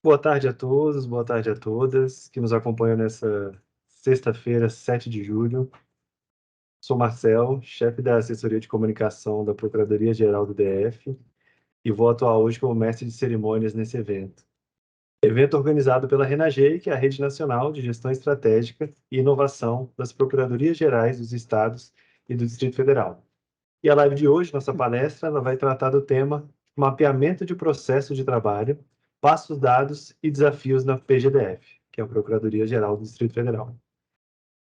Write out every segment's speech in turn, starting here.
Boa tarde a todos, boa tarde a todas que nos acompanham nessa sexta-feira, 7 de julho. Sou Marcel, chefe da assessoria de comunicação da Procuradoria-Geral do DF e vou atuar hoje como mestre de cerimônias nesse evento. Evento organizado pela Renagei, que é a Rede Nacional de Gestão Estratégica e Inovação das Procuradorias-Gerais dos Estados e do Distrito Federal. E a live de hoje, nossa palestra, ela vai tratar do tema mapeamento de processo de trabalho, passos dados e desafios na PGDF, que é a Procuradoria-Geral do Distrito Federal.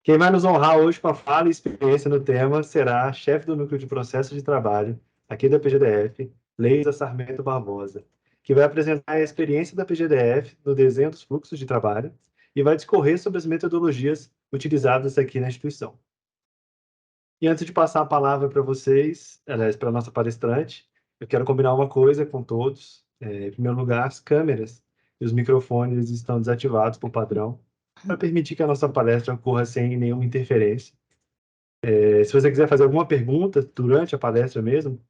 Quem vai nos honrar hoje com a fala e experiência no tema será a chefe do Núcleo de Processo de Trabalho, aqui da PGDF, Leisa Sarmento Barbosa, que vai apresentar a experiência da PGDF no desenho dos fluxos de trabalho e vai discorrer sobre as metodologias utilizadas aqui na instituição. E antes de passar a palavra para vocês, aliás, para a nossa palestrante, eu quero combinar uma coisa com todos. Em primeiro lugar, as câmeras e os microfones estão desativados por padrão, para permitir que a nossa palestra ocorra sem nenhuma interferência. Se você quiser fazer alguma pergunta durante a palestra mesmo,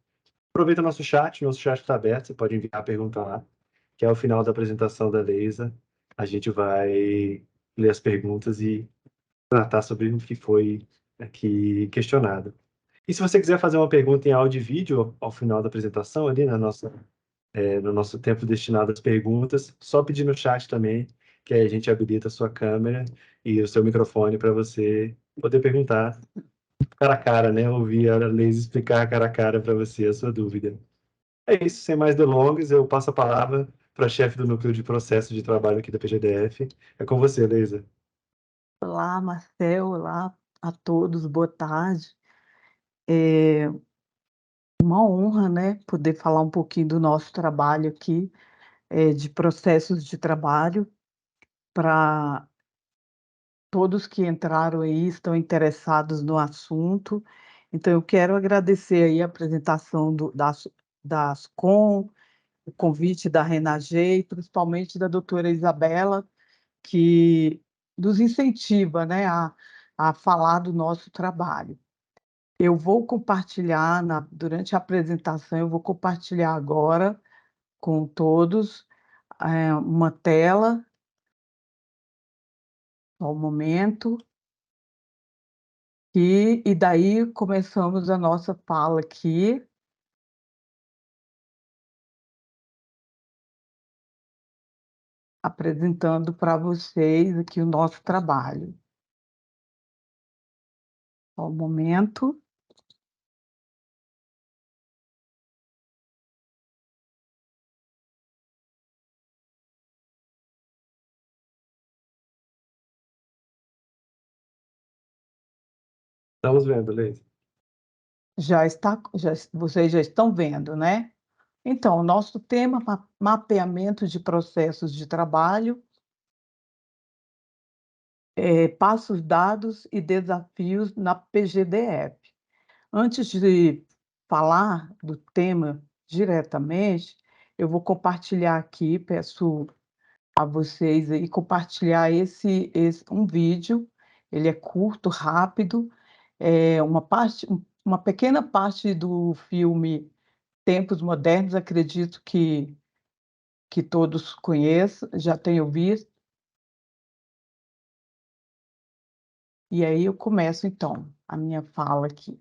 aproveita o nosso chat está aberto, você pode enviar a pergunta lá, que ao final da apresentação da Leisa, a gente vai ler as perguntas e tratar sobre o que foi aqui questionado. E se você quiser fazer uma pergunta em áudio e vídeo ao final da apresentação, ali no nosso tempo destinado às perguntas, só pedir no chat também, que aí a gente habilita a sua câmera e o seu microfone para você poder perguntar cara a cara, né? Ouvir a Leis explicar cara a cara para você a sua dúvida. É isso, sem mais delongas, eu passo a palavra para a chefe do núcleo de processo de trabalho aqui da PGDF. É com você, Leisa. Olá, Marcel, olá a todos, boa tarde. É uma honra, né, poder falar um pouquinho do nosso trabalho aqui, de processos de trabalho, para todos que entraram aí, estão interessados no assunto. Então, eu quero agradecer aí a apresentação da Ascom, o convite da Renagei, principalmente da doutora Isabela, que nos incentiva, né, a falar do nosso trabalho. Eu vou compartilhar durante a apresentação, eu vou compartilhar agora com todos, uma tela, só um momento, e daí começamos a nossa fala aqui, apresentando para vocês aqui o nosso trabalho. Só um momento. Estamos vendo, Leisa. Vocês já estão vendo, né? Então, o nosso tema, mapeamento de processos de trabalho, passos dados e desafios na PGDF. Antes de falar do tema diretamente, eu vou compartilhar aqui, peço a vocês aí compartilhar um vídeo. Ele é curto, rápido, uma pequena parte do filme Tempos Modernos, acredito que todos conheçam, já tenham visto. E aí eu começo então a minha fala aqui.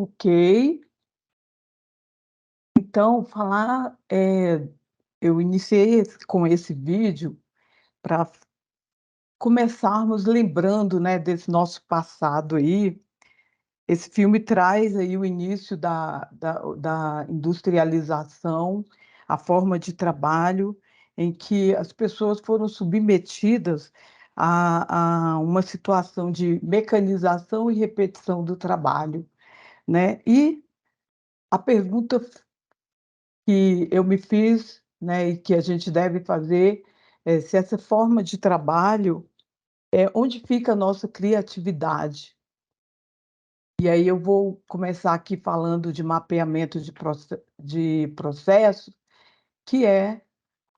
Ok, então eu iniciei com esse vídeo para começarmos lembrando, né, desse nosso passado aí. Esse filme traz aí o início da industrialização, a forma de trabalho em que as pessoas foram submetidas a uma situação de mecanização e repetição do trabalho, né? E a pergunta que eu me fiz, né, e que a gente deve fazer é se essa forma de trabalho é onde fica a nossa criatividade. E aí eu vou começar aqui falando de mapeamento de processos, que é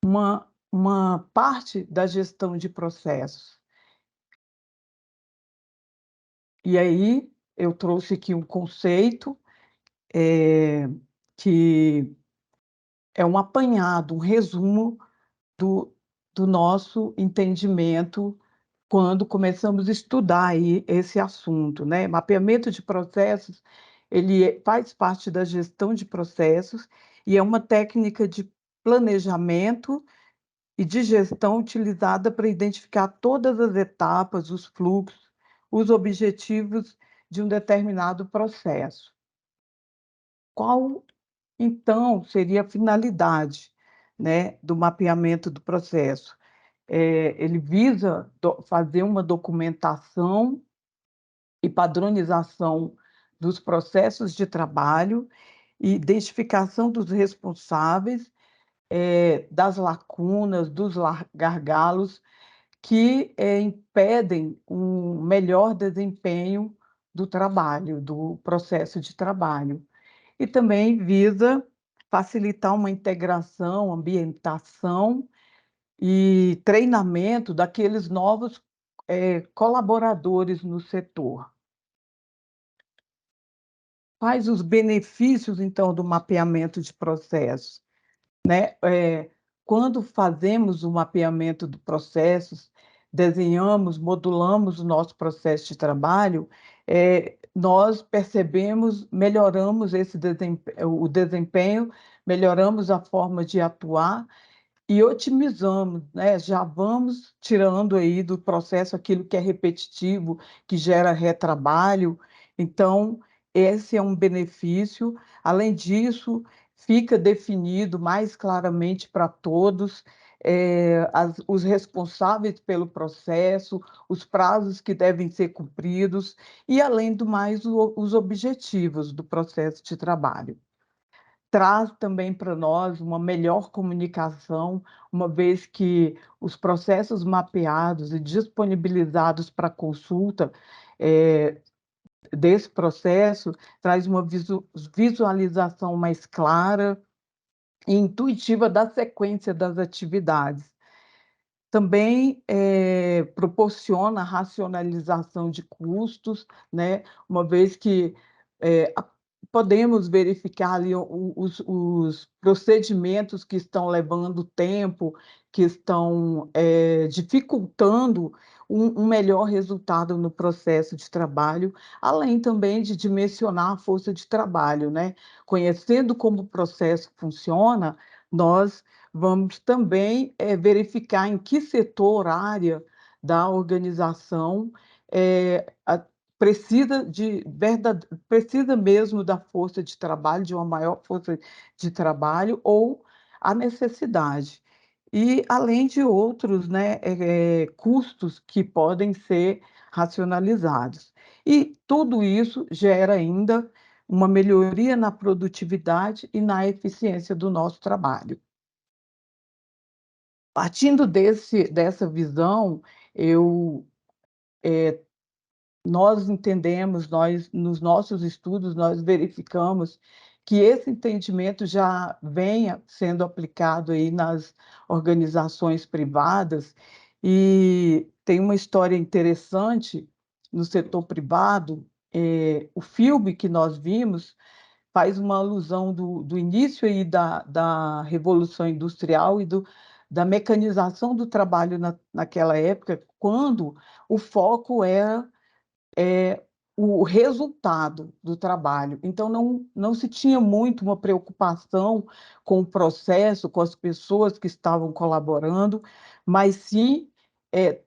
uma parte da gestão de processos. E aí eu trouxe aqui um conceito, que é um apanhado, um resumo do do nosso entendimento quando começamos a estudar aí esse assunto, né. Mapeamento de processos, faz parte da gestão de processos e é uma técnica de planejamento e de gestão utilizada para identificar todas as etapas, os fluxos, os objetivos de um determinado processo. Qual, então, seria a finalidade, né, do mapeamento do processo? Ele visa fazer uma documentação e padronização dos processos de trabalho, e identificação dos responsáveis, das lacunas, dos gargalos que impedem um melhor desempenho do trabalho, do processo de trabalho. E também visa facilitar uma integração, ambientação e treinamento daqueles novos, colaboradores no setor. Quais os benefícios, então, do mapeamento de processos, né? Quando fazemos o mapeamento de processos, desenhamos, modulamos o nosso processo de trabalho, nós percebemos, melhoramos o desempenho, melhoramos a forma de atuar e otimizamos, né, já vamos tirando aí do processo aquilo que é repetitivo, que gera retrabalho. Então, esse é um benefício. Além disso, fica definido mais claramente para todos, os responsáveis pelo processo, os prazos que devem ser cumpridos e, além do mais, os objetivos do processo de trabalho. Traz também para nós uma melhor comunicação, uma vez que os processos mapeados e disponibilizados para consulta, desse processo, traz uma visualização mais clara e intuitiva da sequência das atividades. Também, proporciona racionalização de custos, né, uma vez que, podemos verificar ali os procedimentos que estão levando tempo, que estão, dificultando um melhor resultado no processo de trabalho, além também de dimensionar a força de trabalho, né. Conhecendo como o processo funciona, nós vamos também, verificar em que setor, área da organização, a precisa mesmo da força de trabalho, de uma maior força de trabalho ou a necessidade. E além de outros, né, custos que podem ser racionalizados. E tudo isso gera ainda uma melhoria na produtividade e na eficiência do nosso trabalho. Partindo dessa visão, eu nós entendemos, nós, nos nossos estudos, nós verificamos que esse entendimento já venha sendo aplicado aí nas organizações privadas, e tem uma história interessante no setor privado. O filme que nós vimos faz uma alusão do início aí da Revolução Industrial e da mecanização do trabalho naquela época, quando o foco era o resultado do trabalho. Então, não se tinha muito uma preocupação com o processo, com as pessoas que estavam colaborando, mas sim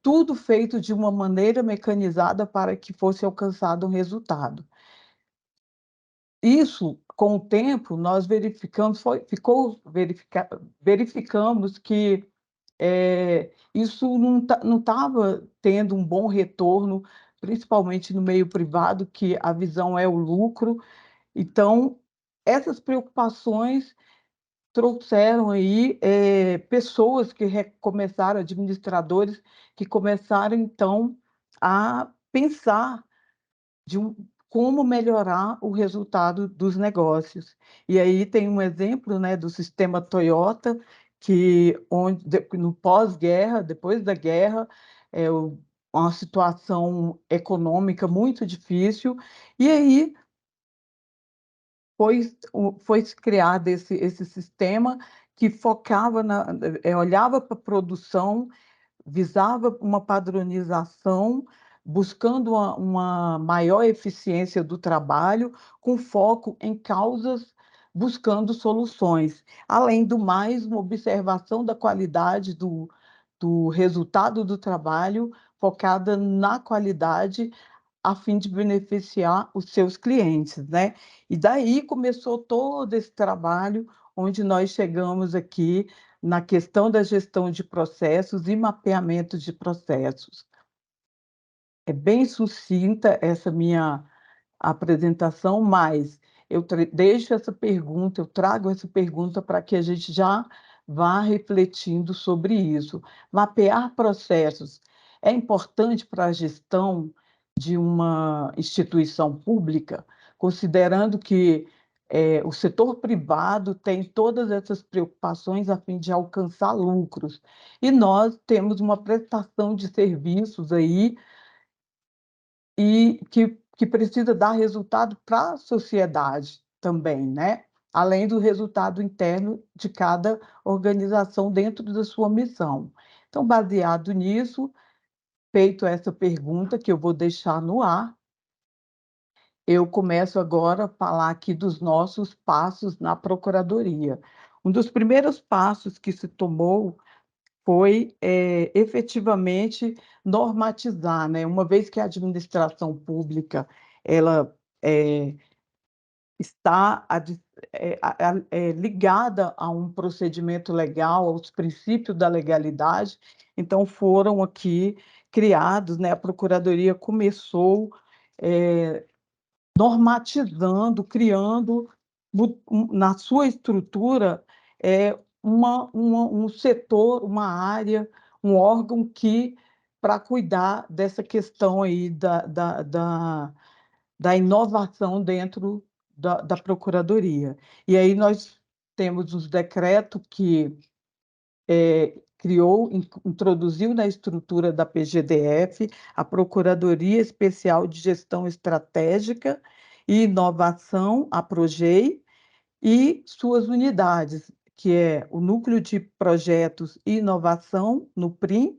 tudo feito de uma maneira mecanizada para que fosse alcançado um resultado. Isso, com o tempo, nós verificamos, verificamos que isso não estava tendo um bom retorno, principalmente no meio privado, que a visão é o lucro. Então, essas preocupações trouxeram aí pessoas que começaram, administradores, que começaram, então, a pensar de como melhorar o resultado dos negócios. E aí tem um exemplo, né, do sistema Toyota, que no pós-guerra, depois da guerra, é uma situação econômica muito difícil, e aí foi criado esse sistema que focava olhava para a produção, visava uma padronização, buscando uma maior eficiência do trabalho, com foco em causas, buscando soluções. Além do mais, uma observação da qualidade do resultado do trabalho, focada na qualidade, a fim de beneficiar os seus clientes, né? E daí começou todo esse trabalho, onde nós chegamos aqui na questão da gestão de processos e mapeamento de processos. É bem sucinta essa minha apresentação, mas deixo essa pergunta, eu trago essa pergunta para que a gente já vá refletindo sobre isso. Mapear processos é importante para a gestão de uma instituição pública, considerando que o setor privado tem todas essas preocupações a fim de alcançar lucros. E nós temos uma prestação de serviços aí e que precisa dar resultado para a sociedade também, né? Além do resultado interno de cada organização dentro da sua missão. Então, baseado nisso, feito essa pergunta que eu vou deixar no ar, eu começo agora a falar aqui dos nossos passos na Procuradoria. Um dos primeiros passos que se tomou foi efetivamente normatizar, né? Uma vez que a administração pública ela está ligada a um procedimento legal, aos princípios da legalidade, então foram aqui criados, né? A Procuradoria começou normatizando, criando na sua estrutura um setor, uma área, um órgão que para cuidar dessa questão aí da inovação dentro da Procuradoria. E aí nós temos os decretos que introduziu na estrutura da PGDF a Procuradoria Especial de Gestão Estratégica e Inovação, a PROGEI, e suas unidades, que é o Núcleo de Projetos e Inovação, no PRIM,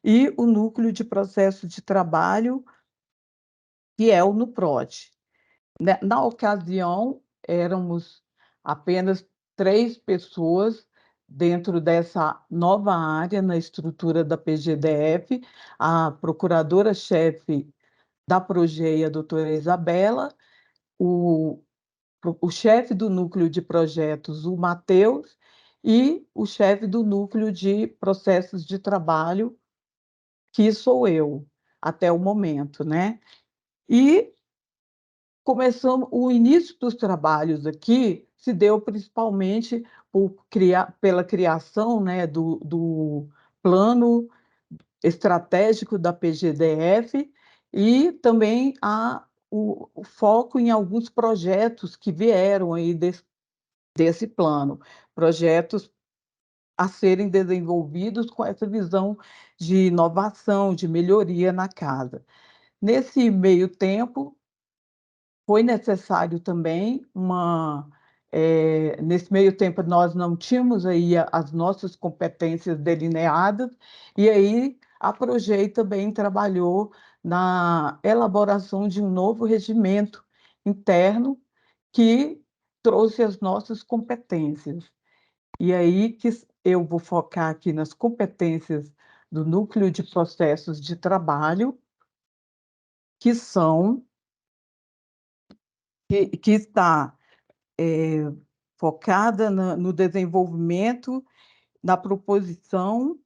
e o Núcleo de Processo de Trabalho, que é o NUPROD. Na ocasião, éramos apenas 3 pessoas dentro dessa nova área na estrutura da PGDF, a procuradora-chefe da PROGEI, a doutora Isabela, o, o chefe do núcleo de projetos, o Matheus, e o chefe do núcleo de processos de trabalho, que sou eu, até o momento, né? E começamos, o início dos trabalhos aqui se deu principalmente pela criação, né, do plano estratégico da PGDF E também há o foco em alguns projetos que vieram aí desse plano, projetos a serem desenvolvidos com essa visão de inovação, de melhoria na casa. Nesse meio tempo, foi necessário também nesse meio tempo nós não tínhamos aí as nossas competências delineadas, e aí a Projei também trabalhou na elaboração de um novo regimento interno que trouxe as nossas competências. E aí que eu vou focar aqui nas competências do núcleo de processos de trabalho, que são que está focada no desenvolvimento, na proposição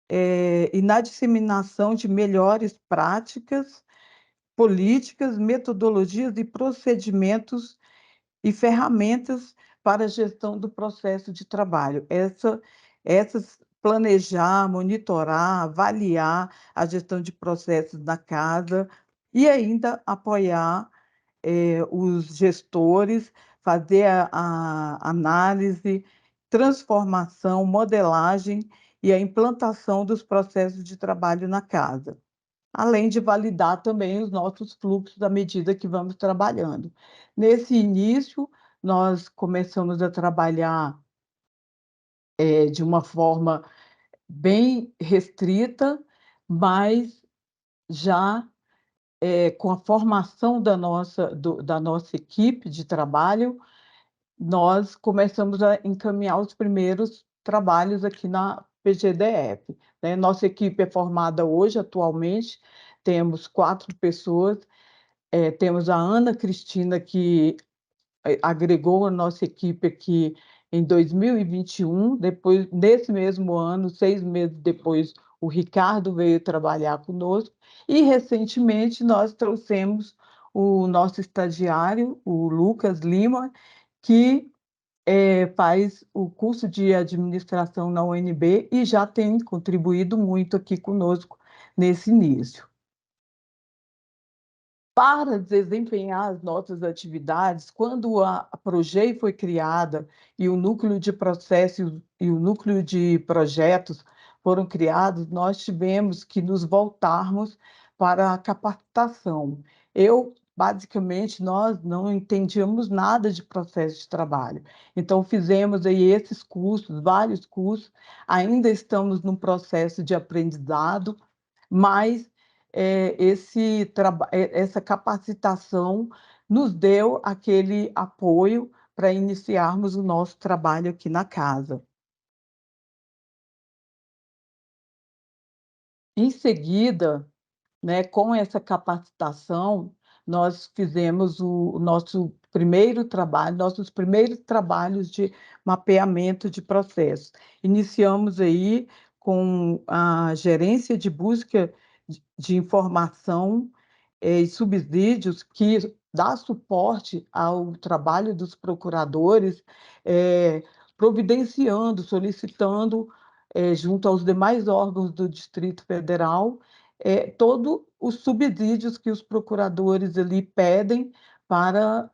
e na disseminação de melhores práticas, políticas, metodologias e procedimentos e ferramentas para a gestão do processo de trabalho. Essas planejar, monitorar, avaliar a gestão de processos na casa e ainda apoiar os gestores, fazer a análise, transformação, modelagem e a implantação dos processos de trabalho na casa, além de validar também os nossos fluxos à medida que vamos trabalhando. Nesse início, nós começamos a trabalhar de uma forma bem restrita, mas já com a formação da nossa equipe de trabalho, nós começamos a encaminhar os primeiros trabalhos aqui na PGDF, né? Nossa equipe é formada hoje, atualmente, temos 4 pessoas, temos a Ana Cristina, que agregou a nossa equipe aqui em 2021, depois, nesse mesmo ano, 6 meses depois, o Ricardo veio trabalhar conosco, e recentemente nós trouxemos o nosso estagiário, o Lucas Lima, que faz o curso de administração na UNB e já tem contribuído muito aqui conosco nesse início. Para desempenhar as nossas atividades, quando a Projei foi criada e o núcleo de processos e o núcleo de projetos foram criados, nós tivemos que nos voltarmos para a capacitação. Basicamente, nós não entendíamos nada de processo de trabalho. Então, fizemos aí esses cursos, vários cursos, ainda estamos num processo de aprendizado, mas essa capacitação nos deu aquele apoio para iniciarmos o nosso trabalho aqui na casa. Em seguida, né, com essa capacitação, nós fizemos o nosso primeiro trabalho, nossos primeiros trabalhos de mapeamento de processos. Iniciamos aí com a gerência de busca de informação e subsídios que dá suporte ao trabalho dos procuradores, providenciando, solicitando, junto aos demais órgãos do Distrito Federal, todos os subsídios que os procuradores ali pedem para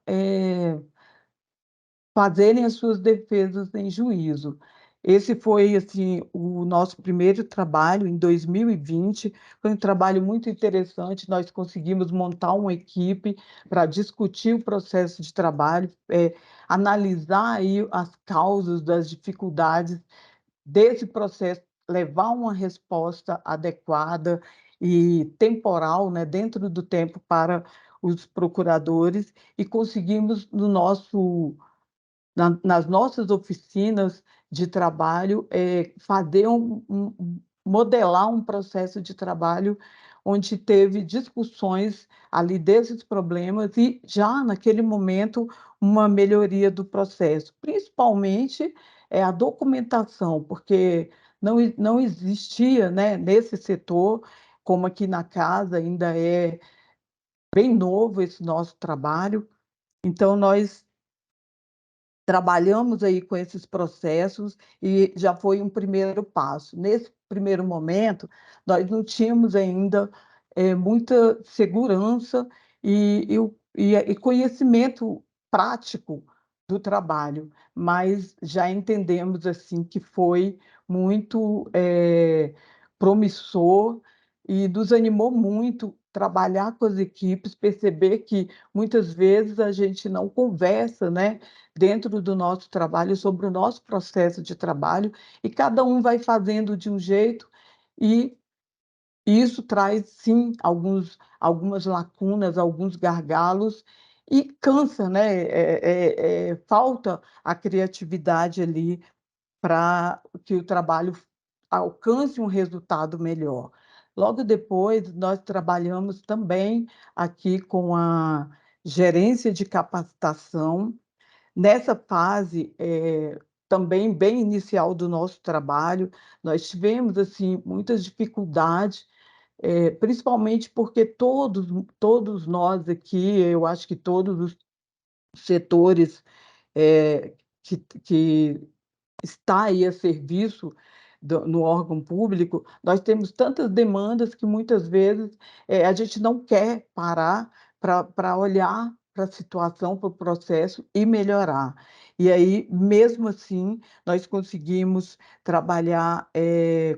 fazerem as suas defesas em juízo. Esse foi assim o nosso primeiro trabalho em 2020. Foi um trabalho muito interessante. Nós conseguimos montar uma equipe para discutir o processo de trabalho, analisar aí as causas das dificuldades desse processo, levar uma resposta adequada e temporal, né, dentro do tempo para os procuradores, e conseguimos no nosso nas nossas oficinas de trabalho, fazer modelar um processo de trabalho onde teve discussões ali desses problemas e já naquele momento uma melhoria do processo, principalmente a documentação, porque não existia, né, nesse setor, como aqui na casa ainda é bem novo esse nosso trabalho, então nós trabalhamos aí com esses processos e já foi um primeiro passo. Nesse primeiro momento, nós não tínhamos ainda muita segurança e conhecimento prático do trabalho, mas já entendemos assim que foi muito promissor e nos animou muito trabalhar com as equipes, perceber que muitas vezes a gente não conversa, né, dentro do nosso trabalho sobre o nosso processo de trabalho e cada um vai fazendo de um jeito e isso traz, sim, algumas lacunas, alguns gargalos e cansa, né? Falta a criatividade ali para que o trabalho alcance um resultado melhor. Logo depois, nós trabalhamos também aqui com a gerência de capacitação. Nessa fase, também bem inicial do nosso trabalho, nós tivemos assim muitas dificuldades, principalmente porque todos nós aqui, eu acho que todos os setores que está aí a serviço no órgão público, nós temos tantas demandas que muitas vezes a gente não quer parar para olhar para a situação, para o processo e melhorar. E aí, mesmo assim, nós conseguimos trabalhar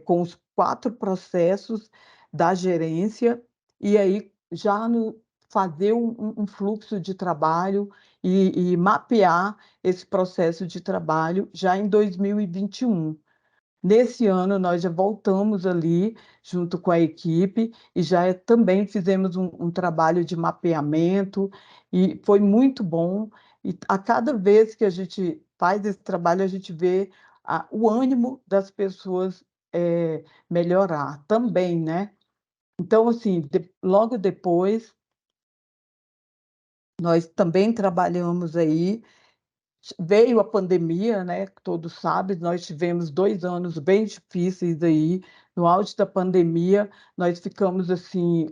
com os 4 processos da gerência e aí já fazer um fluxo de trabalho e mapear esse processo de trabalho já em 2021. Nesse ano, nós já voltamos ali, junto com a equipe, e já também fizemos um trabalho de mapeamento, e foi muito bom. E a cada vez que a gente faz esse trabalho, a gente vê o ânimo das pessoas melhorar também, né? Então, assim, logo depois, nós também trabalhamos aí. Veio a pandemia, né? Todos sabem, nós tivemos 2 anos bem difíceis aí. No auge da pandemia, nós ficamos assim,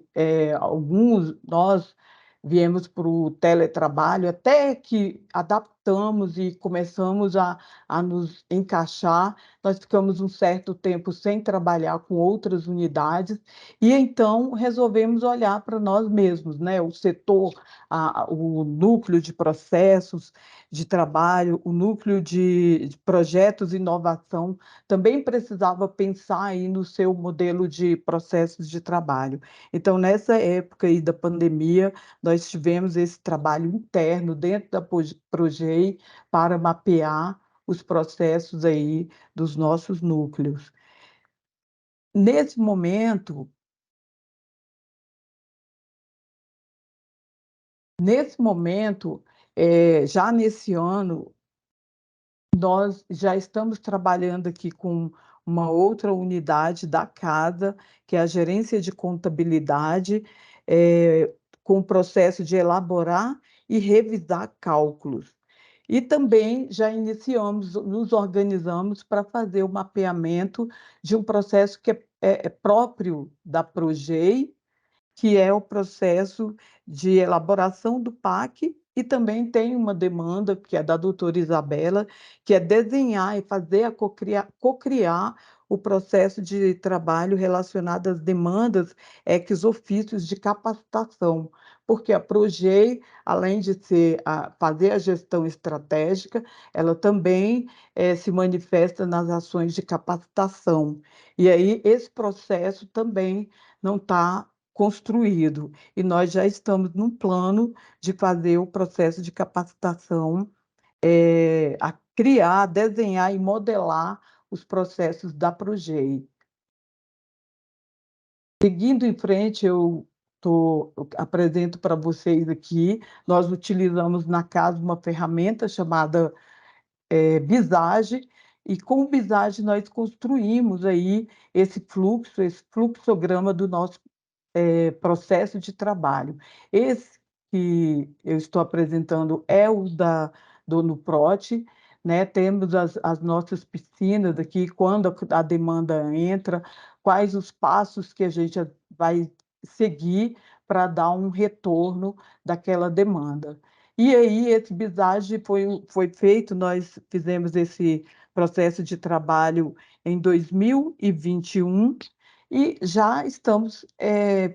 nós viemos para o teletrabalho, até que adaptamos e começamos a nos encaixar. Nós ficamos um certo tempo sem trabalhar com outras unidades, e então resolvemos olhar para nós mesmos, né? O setor, o núcleo de processos de trabalho, o núcleo de projetos e inovação também precisava pensar aí no seu modelo de processos de trabalho. Então, nessa época aí da pandemia, nós tivemos esse trabalho interno dentro da Progei para mapear os processos aí dos nossos núcleos. Nesse momento, já nesse ano, nós já estamos trabalhando aqui com uma outra unidade da casa, que é a gerência de contabilidade, com o processo de elaborar e revisar cálculos. E também já iniciamos, nos organizamos para fazer o mapeamento de um processo que é próprio da Progei, que é o processo de elaboração do PAC, e também tem uma demanda, que é da doutora Isabela, que é desenhar e fazer cocriar o processo de trabalho relacionado às demandas ex ofícios de capacitação, porque a Progei, além de fazer a gestão estratégica, ela também se manifesta nas ações de capacitação. E aí esse processo também não está construído. E nós já estamos num plano de fazer o processo de capacitação, a criar, desenhar e modelar os processos da Progei. Seguindo em frente, eu apresento para vocês aqui, nós utilizamos na casa uma ferramenta chamada Visage, e com o Visage nós construímos aí esse fluxograma do nosso processo de trabalho. Esse que eu estou apresentando é o do Nuprot, né? Temos as nossas piscinas aqui, quando a demanda entra, quais os passos que a gente vai seguir para dar um retorno daquela demanda. E aí, esse bisagem foi feito, nós fizemos esse processo de trabalho em 2021, e já estamos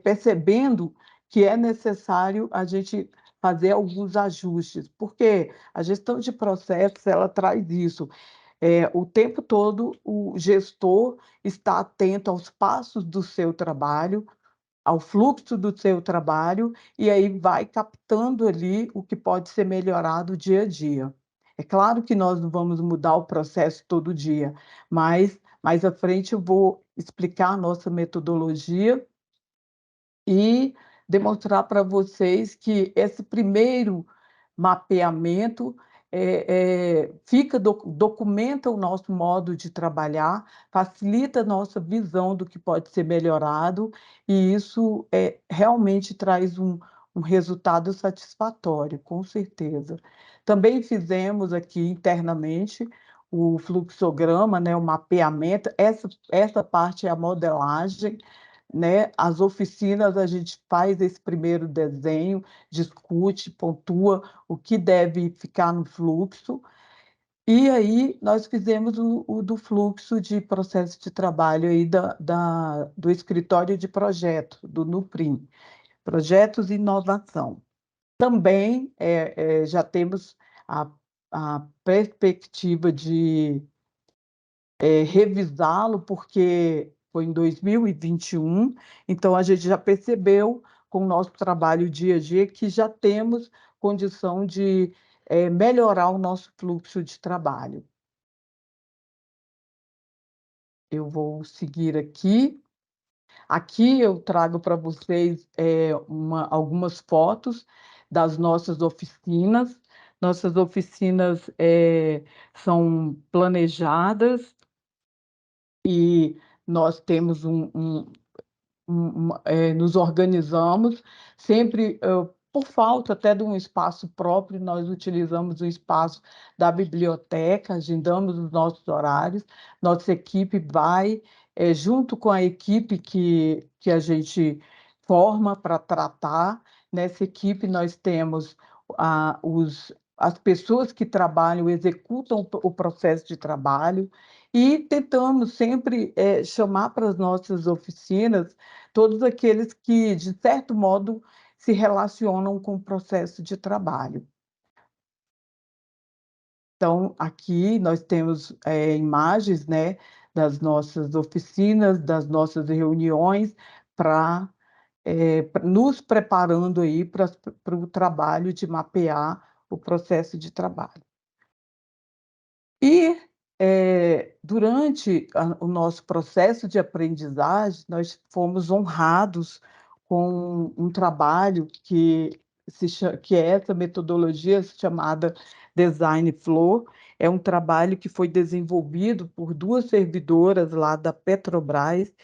percebendo que é necessário a gente fazer alguns ajustes, porque a gestão de processos, ela traz isso. O tempo todo, o gestor está atento aos passos do seu trabalho, ao fluxo do seu trabalho, e aí vai captando ali o que pode ser melhorado dia a dia. É claro que nós não vamos mudar o processo todo dia, mas mais à frente eu vou explicar a nossa metodologia e demonstrar para vocês que esse primeiro mapeamento documenta o nosso modo de trabalhar, facilita a nossa visão do que pode ser melhorado, e isso realmente traz um resultado satisfatório, com certeza. Também fizemos aqui internamente o fluxograma, né, o mapeamento, essa parte é a modelagem, né? As oficinas, a gente faz esse primeiro desenho, discute, pontua o que deve ficar no fluxo, e aí nós fizemos o do fluxo de processo de trabalho aí do escritório de projeto, do NUPRIM, Projetos e Inovação. Também já temos a perspectiva de revisá-lo, porque foi em 2021, então a gente já percebeu com o nosso trabalho dia a dia que já temos condição de melhorar o nosso fluxo de trabalho. Eu vou seguir aqui. Aqui eu trago para vocês algumas fotos das nossas oficinas. Nossas oficinas são planejadas e nós temos nos organizamos, sempre por falta até de um espaço próprio, nós utilizamos o espaço da biblioteca, agendamos os nossos horários, nossa equipe vai, junto com a equipe que a gente forma para tratar. Nessa equipe nós temos as pessoas que trabalham, executam o processo de trabalho, e tentamos sempre chamar para as nossas oficinas todos aqueles que, de certo modo, se relacionam com o processo de trabalho. Então, aqui nós temos imagens, né, das nossas oficinas, das nossas reuniões, para nos preparando aí para o trabalho de mapear o processo de trabalho. E, durante o nosso processo de aprendizagem, nós fomos honrados com um trabalho que é essa metodologia chamada Design Flow. É um trabalho que foi desenvolvido por duas servidoras lá da Petrobras,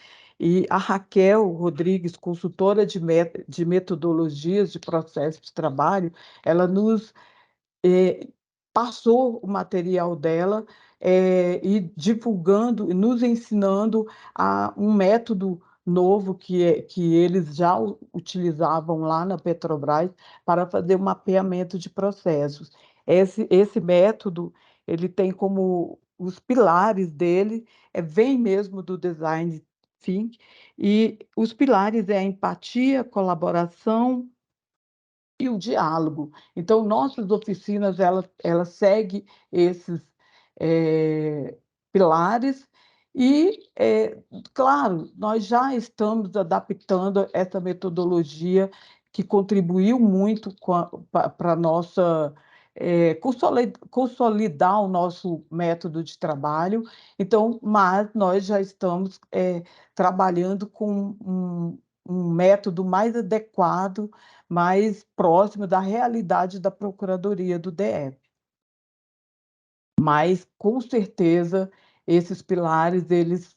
e a Raquel Rodrigues, consultora de metodologias de processo de trabalho, ela nos passou o material dela e divulgando, e nos ensinando um método novo que eles já utilizavam lá na Petrobras para fazer o mapeamento de processos. Esse método, ele tem como os pilares dele, vem mesmo do design thinking, e os pilares é a empatia, colaboração e o diálogo. Então, nossas oficinas, ela segue esses pilares e, claro, nós já estamos adaptando essa metodologia que contribuiu muito para a nossa consolidar o nosso método de trabalho. Então, mas nós já estamos trabalhando com um método mais adequado, mais próximo da realidade da Procuradoria do DF. Mas, com certeza, esses pilares, eles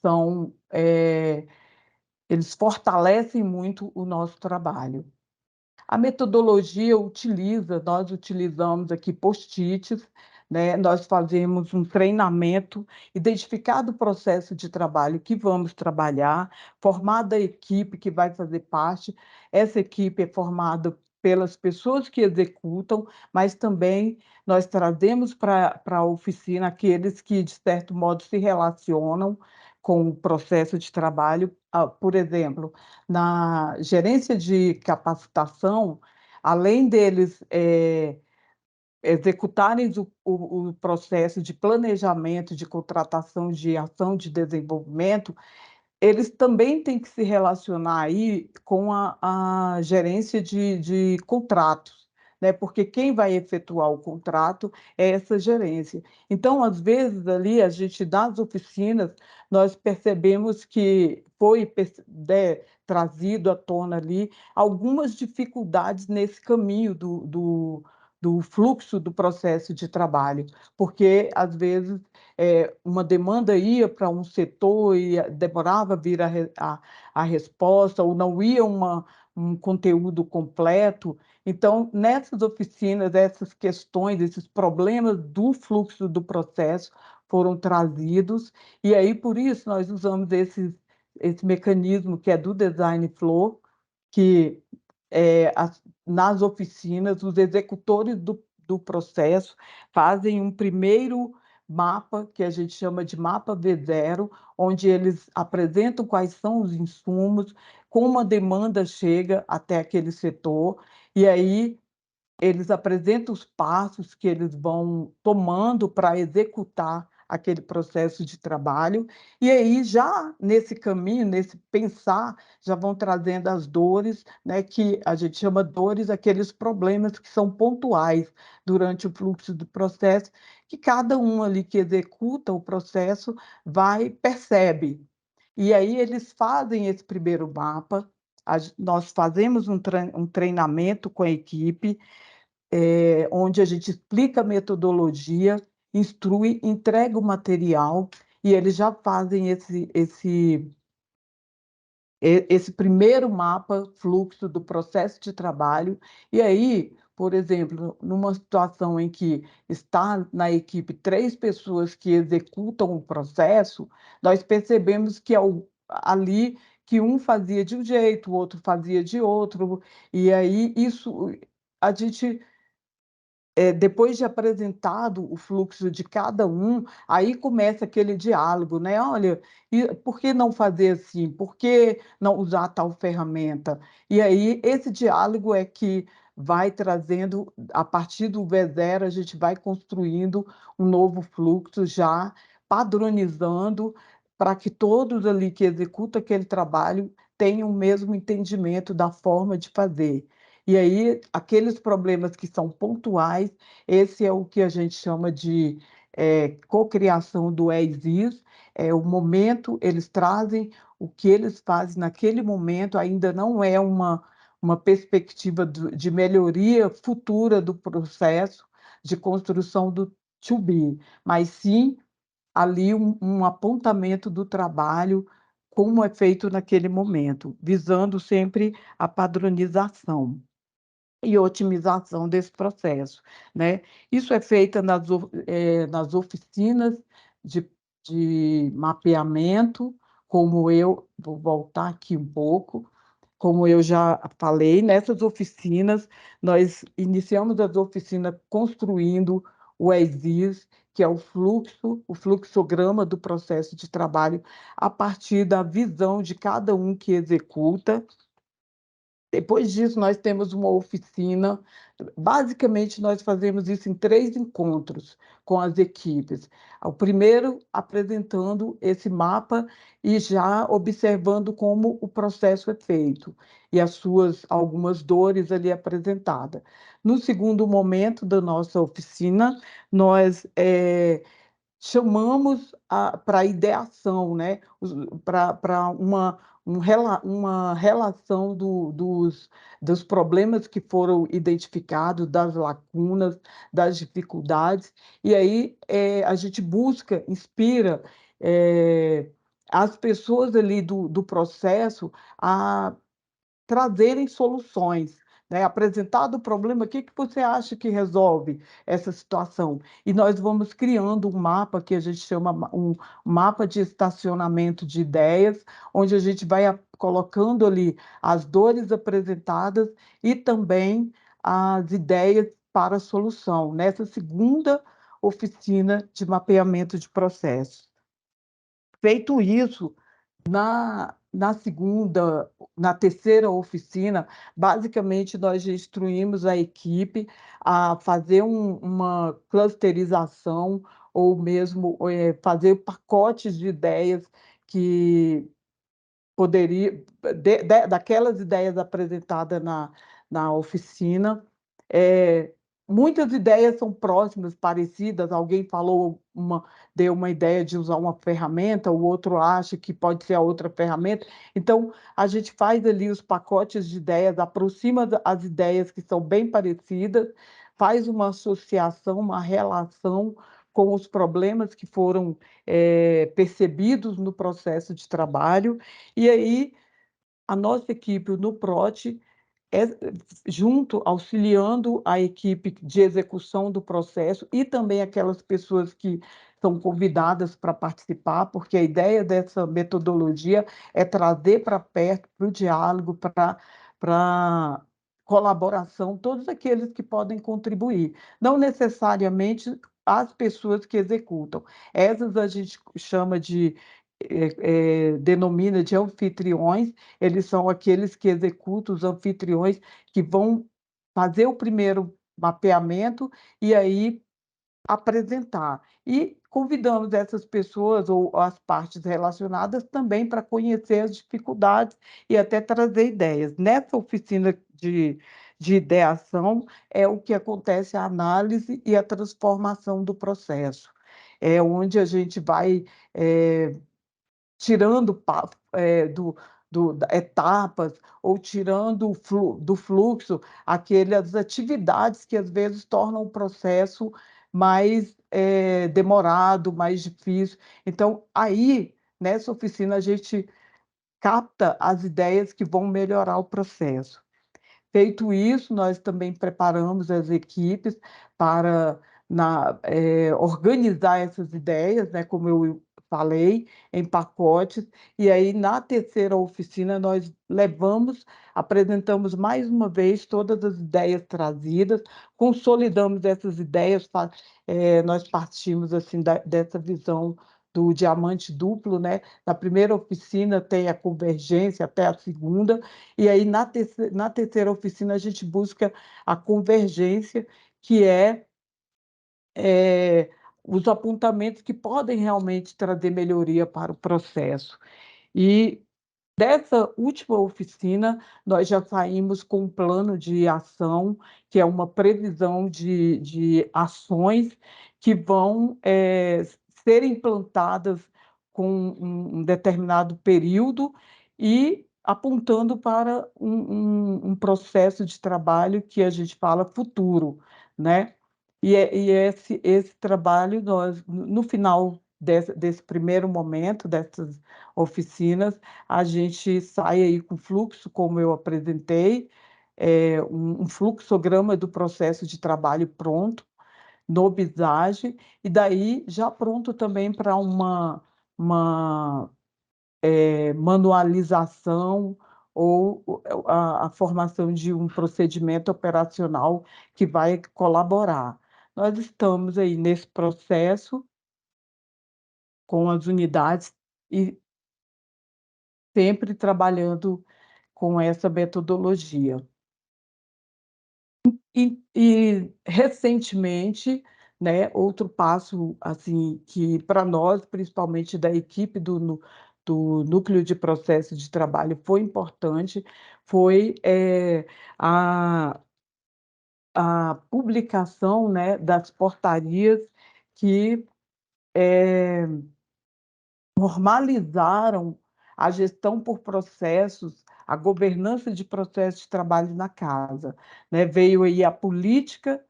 fortalecem muito o nosso trabalho. A metodologia nós utilizamos aqui post-its, né? Nós fazemos um treinamento, identificado o processo de trabalho que vamos trabalhar, formada a equipe que vai fazer parte. Essa equipe é formada pelas pessoas que executam, mas também nós trazemos para a oficina aqueles que, de certo modo, se relacionam com o processo de trabalho. Por exemplo, na gerência de capacitação, além deles executarem o processo de planejamento, de contratação, de ação de desenvolvimento, eles também têm que se relacionar aí com a gerência de contratos, né? Porque quem vai efetuar o contrato é essa gerência. Então, às vezes, ali, a gente, das oficinas, nós percebemos que foi trazido à tona ali algumas dificuldades nesse caminho do fluxo do processo de trabalho, porque, às vezes, uma demanda ia para um setor e demorava a vir a resposta, ou não ia um conteúdo completo. Então, nessas oficinas, essas questões, esses problemas do fluxo do processo foram trazidos, e aí, por isso, nós usamos esse mecanismo que é do Design Flow, que nas oficinas, os executores do processo fazem um primeiro mapa, que a gente chama de mapa V0, onde eles apresentam quais são os insumos, como a demanda chega até aquele setor, e aí eles apresentam os passos que eles vão tomando para executar aquele processo de trabalho, e aí já nesse caminho, nesse pensar, já vão trazendo as dores, né, que a gente chama dores, aqueles problemas que são pontuais durante o fluxo do processo, que cada um ali que executa o processo percebe. E aí eles fazem esse primeiro mapa, nós fazemos um treinamento com a equipe, onde a gente explica a metodologia, instrui, entrega o material, e eles já fazem esse primeiro mapa fluxo do processo de trabalho. E aí, por exemplo, numa situação em que está na equipe 3 pessoas que executam o processo, nós percebemos que ali que um fazia de um jeito, o outro fazia de outro, e aí isso a gente depois de apresentado o fluxo de cada um, aí começa aquele diálogo, né? Olha, e por que não fazer assim? Por que não usar tal ferramenta? E aí esse diálogo é que vai trazendo, a partir do V0, a gente vai construindo um novo fluxo já padronizando para que todos ali que executam aquele trabalho tenham o mesmo entendimento da forma de fazer. E aí, aqueles problemas que são pontuais, esse é o que a gente chama de cocriação do as-is, é o momento, eles trazem o que eles fazem naquele momento, ainda não é uma perspectiva de melhoria futura do processo de construção do to be, mas sim ali um apontamento do trabalho, como é feito naquele momento, visando sempre a padronização e otimização desse processo, né? Isso é feito nas oficinas de, de mapeamento, como eu vou voltar aqui um pouco, como eu já falei, nessas oficinas, nós iniciamos as oficinas construindo o ESIS, que é o fluxograma do processo de trabalho, a partir da visão de cada um que executa. Depois disso, nós temos uma oficina. Basicamente, nós fazemos isso em 3 encontros com as equipes. O primeiro, apresentando esse mapa e já observando como o processo é feito e as suas algumas dores ali apresentadas. No segundo momento da nossa oficina, nós chamamos para a ideação, né? Para uma relação dos problemas que foram identificados, das lacunas, das dificuldades, e aí a gente busca, inspira as pessoas ali do processo a trazerem soluções, né? Apresentado o problema, o que que você acha que resolve essa situação? E nós vamos criando um mapa que a gente chama um mapa de estacionamento de ideias, onde a gente vai colocando ali as dores apresentadas e também as ideias para a solução, nessa segunda oficina de mapeamento de processos. Feito isso, na segunda, na terceira oficina, basicamente nós instruímos a equipe a fazer uma clusterização ou mesmo fazer pacotes de ideias que poderia, daquelas ideias apresentadas na oficina. É, muitas ideias são próximas, parecidas. Alguém deu uma ideia de usar uma ferramenta, o outro acha que pode ser a outra ferramenta. Então, a gente faz ali os pacotes de ideias, aproxima as ideias que são bem parecidas, faz uma associação, uma relação com os problemas que foram percebidos no processo de trabalho, e aí a nossa equipe no PROT é junto, auxiliando a equipe de execução do processo e também aquelas pessoas que são convidadas para participar, porque a ideia dessa metodologia é trazer para perto, para o diálogo, para colaboração, todos aqueles que podem contribuir, não necessariamente as pessoas que executam. Essas a gente chama denomina de anfitriões. Eles são aqueles que executam, os anfitriões, que vão fazer o primeiro mapeamento e aí apresentar. E convidamos essas pessoas ou as partes relacionadas também para conhecer as dificuldades e até trazer ideias. Nessa oficina de ideação é o que acontece a análise e a transformação do processo. É onde a gente vai tirando etapas ou tirando do fluxo aquelas atividades que às vezes tornam o processo mais demorado, mais difícil. Então, aí, nessa oficina, a gente capta as ideias que vão melhorar o processo. Feito isso, nós também preparamos as equipes para organizar essas ideias, né, como eu falei, em pacotes, e aí na terceira oficina nós apresentamos mais uma vez todas as ideias trazidas, consolidamos essas ideias, nós partimos assim dessa visão do diamante duplo, né? Na primeira oficina tem a convergência até a segunda, e aí, na terceira oficina, a gente busca a convergência, que é os apontamentos que podem realmente trazer melhoria para o processo. E dessa última oficina, nós já saímos com um plano de ação, que é uma previsão de ações que vão ser implantadas com um determinado período e apontando para um processo de trabalho que a gente fala futuro, né? E esse trabalho, no final desse primeiro momento, dessas oficinas, a gente sai aí com fluxo, como eu apresentei, um fluxograma do processo de trabalho pronto, no Visage, e daí já pronto também para uma manualização ou a formação de um procedimento operacional que vai colaborar. Nós estamos aí nesse processo com as unidades e sempre trabalhando com essa metodologia. E recentemente, né, outro passo assim que para nós, principalmente da equipe do núcleo de processo de trabalho, foi importante, foi a, a publicação, né, das portarias que normalizaram a gestão por processos, a governança de processos de trabalho na casa, né? Veio aí a política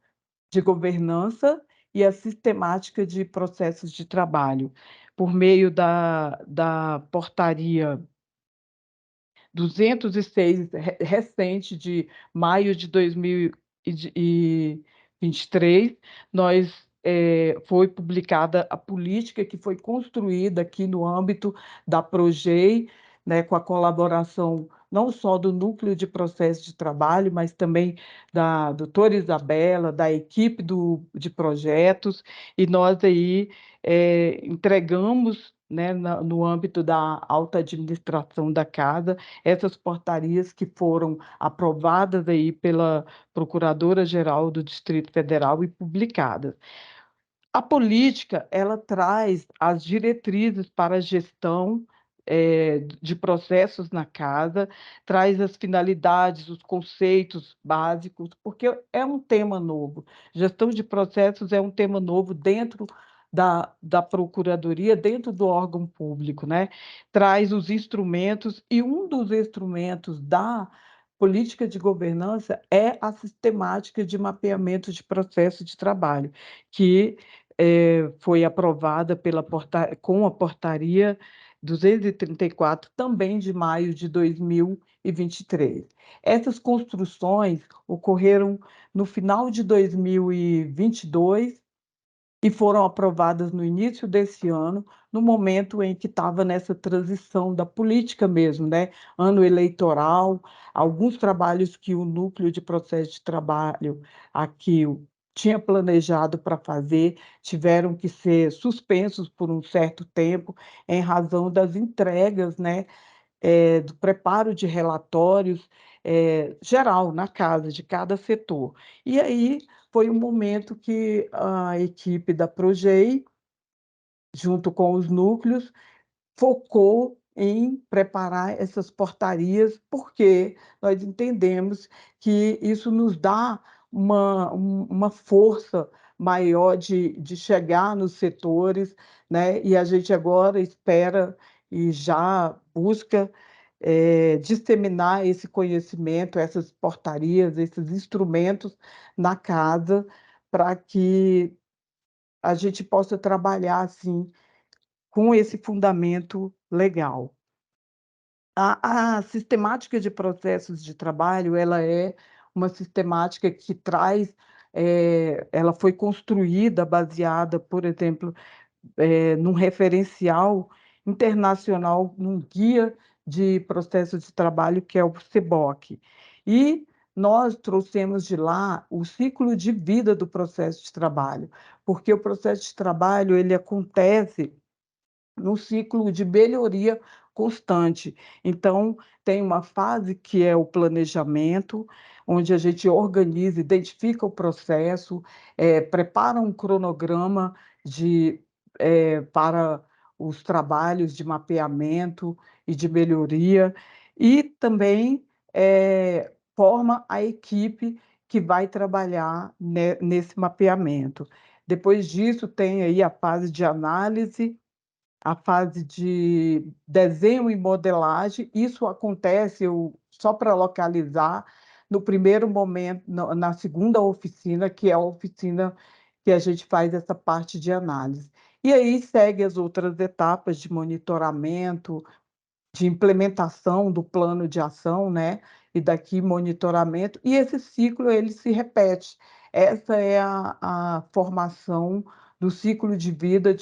de governança e a sistemática de processos de trabalho, por meio da portaria 206, recente, de maio de 2023, foi publicada a política que foi construída aqui no âmbito da PROGEI, né, com a colaboração não só do Núcleo de Processo de Trabalho, mas também da doutora Isabela, da equipe de projetos, e nós aí entregamos né, no âmbito da alta administração da casa, essas portarias que foram aprovadas aí pela Procuradora-Geral do Distrito Federal e publicadas. A política, ela traz as diretrizes para a gestão de processos na casa, traz as finalidades, os conceitos básicos, porque é um tema novo. Gestão de processos é um tema novo dentro da procuradoria, dentro do órgão público, né? Traz os instrumentos, e um dos instrumentos da política de governança é a sistemática de mapeamento de processo de trabalho, que foi aprovada com a portaria 234, também de maio de 2023. Essas construções ocorreram no final de 2022 e foram aprovadas no início desse ano, no momento em que estava nessa transição da política mesmo, né? Ano eleitoral, alguns trabalhos que o núcleo de processo de trabalho aqui tinha planejado para fazer tiveram que ser suspensos por um certo tempo em razão das entregas, né? Do preparo de relatórios geral na casa de cada setor. E aí foi um momento que a equipe da Progei, junto com os núcleos, focou em preparar essas portarias, porque nós entendemos que isso nos dá uma força maior de chegar nos setores, né? E a gente agora espera e já busca disseminar esse conhecimento, essas portarias, esses instrumentos na casa, para que a gente possa trabalhar assim com esse fundamento legal. A sistemática de processos de trabalho, ela é uma sistemática que traz, ela foi construída baseada, por exemplo, num referencial internacional, num guia de processo de trabalho, que é o CBOC. E nós trouxemos de lá o ciclo de vida do processo de trabalho, porque o processo de trabalho, ele acontece num ciclo de melhoria constante. Então, tem uma fase que é o planejamento, onde a gente organiza, identifica o processo, prepara um cronograma para os trabalhos de mapeamento e de melhoria, e também forma a equipe que vai trabalhar nesse mapeamento. Depois disso, tem aí a fase de análise, a fase de desenho e modelagem. Isso acontece, só para localizar, no primeiro momento, na segunda oficina, que é a oficina que a gente faz essa parte de análise. E aí segue as outras etapas de monitoramento, de implementação do plano de ação, né? E daqui monitoramento, e esse ciclo ele se repete. Essa é a formação do ciclo de vida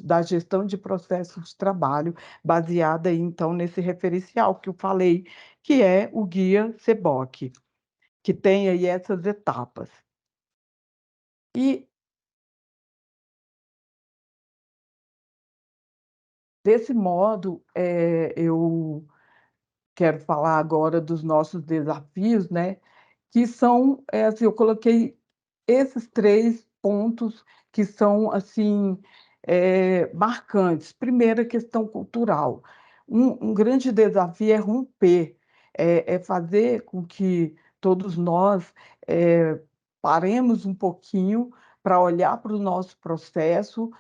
da gestão de processos de trabalho, baseada aí, então nesse referencial que eu falei, que é o guia CBOC, que tem aí essas etapas. E desse modo, eu quero falar agora dos nossos desafios, né? Que são, assim, eu coloquei esses 3 pontos que são, assim, marcantes. Primeiro, a questão cultural. Um grande desafio é romper, é fazer com que todos nós, paremos um pouquinho para olhar para o nosso processo,